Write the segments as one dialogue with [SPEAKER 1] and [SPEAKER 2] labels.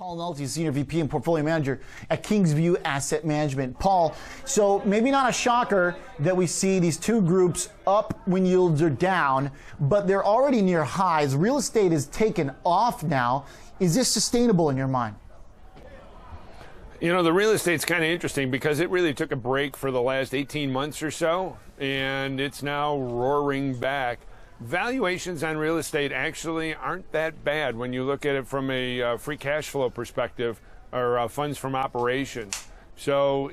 [SPEAKER 1] Paul Nolte, Senior VP and Portfolio Manager at Kingsview Asset Management. Paul, so maybe not a shocker that we see these two groups up when yields are down, but they're already near highs. Real estate is taken off now. Is this sustainable in your mind?
[SPEAKER 2] You know, the real estate's kind of interesting because it really took a break for the last 18 months or so, and it's now roaring back. Valuations on real estate actually aren't that bad when you look at it from a free cash flow perspective or funds from operations. So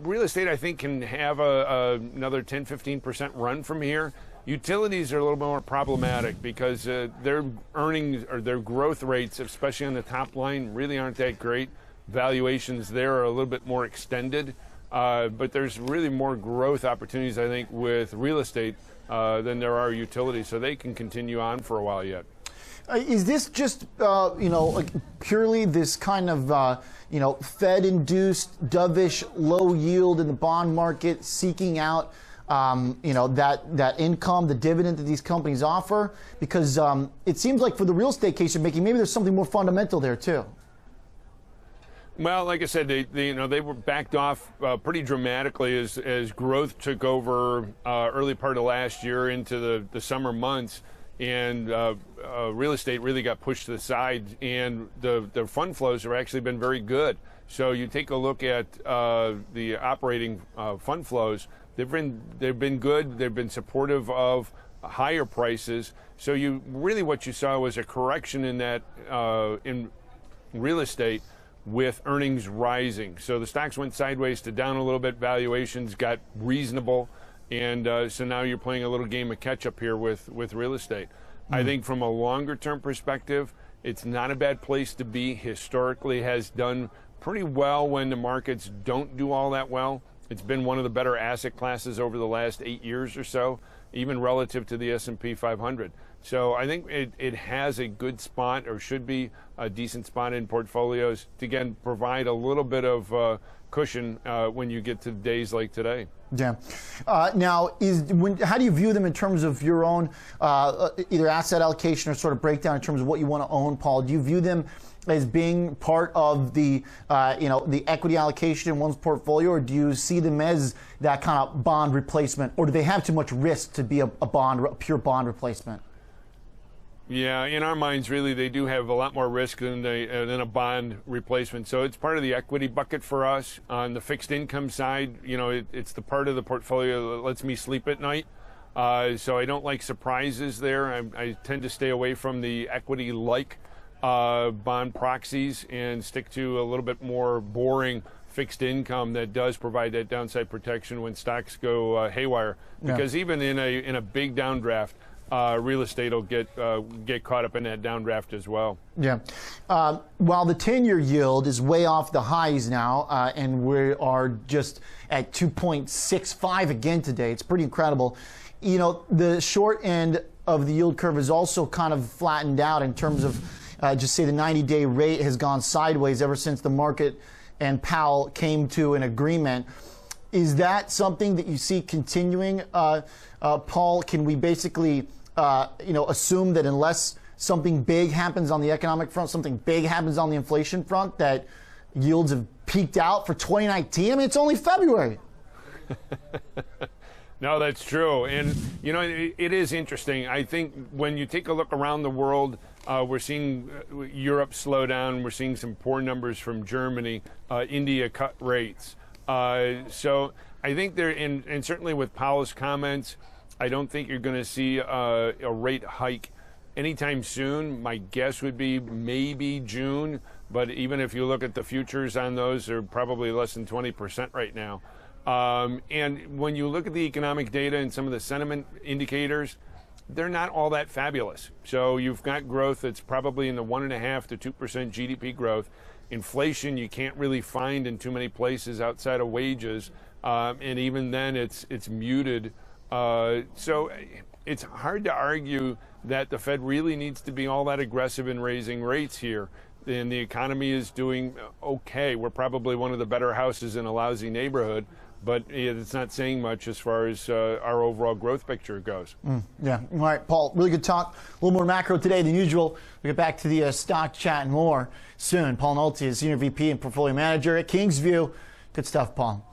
[SPEAKER 2] real estate, I think, can have another 10-15% run from here. Utilities are a little more problematic because their earnings or their growth rates, especially on the top line, really aren't that great. Valuations there are a little bit more extended, but there's really more growth opportunities, I think, with real estate than there are utilities, so they can continue on for a while yet.
[SPEAKER 1] Is this just, like purely this kind of, Fed-induced, dovish, low yield in the bond market, seeking out, that income, the dividend that these companies offer? Because it seems like for the real estate case you're making, maybe there's something more fundamental there too.
[SPEAKER 2] Well, like I said, they were backed off pretty dramatically as growth took over early part of last year into the summer months, and real estate really got pushed to the side, and the fund flows have actually been very good. So you take a look at the operating fund flows; they've been good. They've been supportive of higher prices. So what you saw was a correction in that in real estate, with earnings rising. So the stocks went sideways to down a little bit, valuations got reasonable, and so now you're playing a little game of catch up here with real estate. I think from a longer term perspective, it's not a bad place to be. Historically has done pretty well when the markets don't do all that well. It's been one of the better asset classes over the last 8 years or so, even relative to the S&P 500. So I think it has a good spot, or should be a decent spot in portfolios to, again, provide a little bit of cushion when you get to days like today.
[SPEAKER 1] Yeah. Now, how do you view them in terms of your own either asset allocation or sort of breakdown in terms of what you want to own, Paul? Do you view them as being part of the the equity allocation in one's portfolio, or do you see them as that kind of bond replacement, or do they have too much risk to be a pure bond replacement?
[SPEAKER 2] Yeah, in our minds, really, they do have a lot more risk than a bond replacement. So it's part of the equity bucket for us. On the fixed income side, it's the part of the portfolio that lets me sleep at night. So I don't like surprises there. I tend to stay away from the equity-like bond proxies and stick to a little bit more boring fixed income that does provide that downside protection when stocks go haywire. Because even in a big downdraft, real estate will get caught up in that downdraft as well.
[SPEAKER 1] Yeah. While the 10-year yield is way off the highs now, and we are just at 2.65 again today, it's pretty incredible. The short end of the yield curve is also kind of flattened out in terms of just say the 90-day rate has gone sideways ever since the market and Powell came to an agreement. Is that something that you see continuing, Paul? Can we basically assume that unless something big happens on the economic front, something big happens on the inflation front, that yields have peaked out for 2019? I mean, it's only February.
[SPEAKER 2] No, that's true. And, it is interesting. I think when you take a look around the world, we're seeing Europe slow down. We're seeing some poor numbers from Germany. India cut rates. So I think and certainly with Powell's comments, I don't think you're going to see a rate hike anytime soon. My guess would be maybe June, but even if you look at the futures on those, they're probably less than 20% right now. And when you look at the economic data and some of the sentiment indicators, they're not all that fabulous. So you've got growth that's probably in the 1.5% to 2% GDP growth. Inflation you can't really find in too many places outside of wages, and even then it's muted. So it's hard to argue that the Fed really needs to be all that aggressive in raising rates here. And the economy is doing okay. We're probably one of the better houses in a lousy neighborhood. but it's not saying much as far as our overall growth picture goes.
[SPEAKER 1] Yeah. All right, Paul, really good talk. A little more macro today than usual. We'll get back to the stock chat and more soon. Paul Nolte is Senior VP and Portfolio Manager at Kingsview. Good stuff, Paul.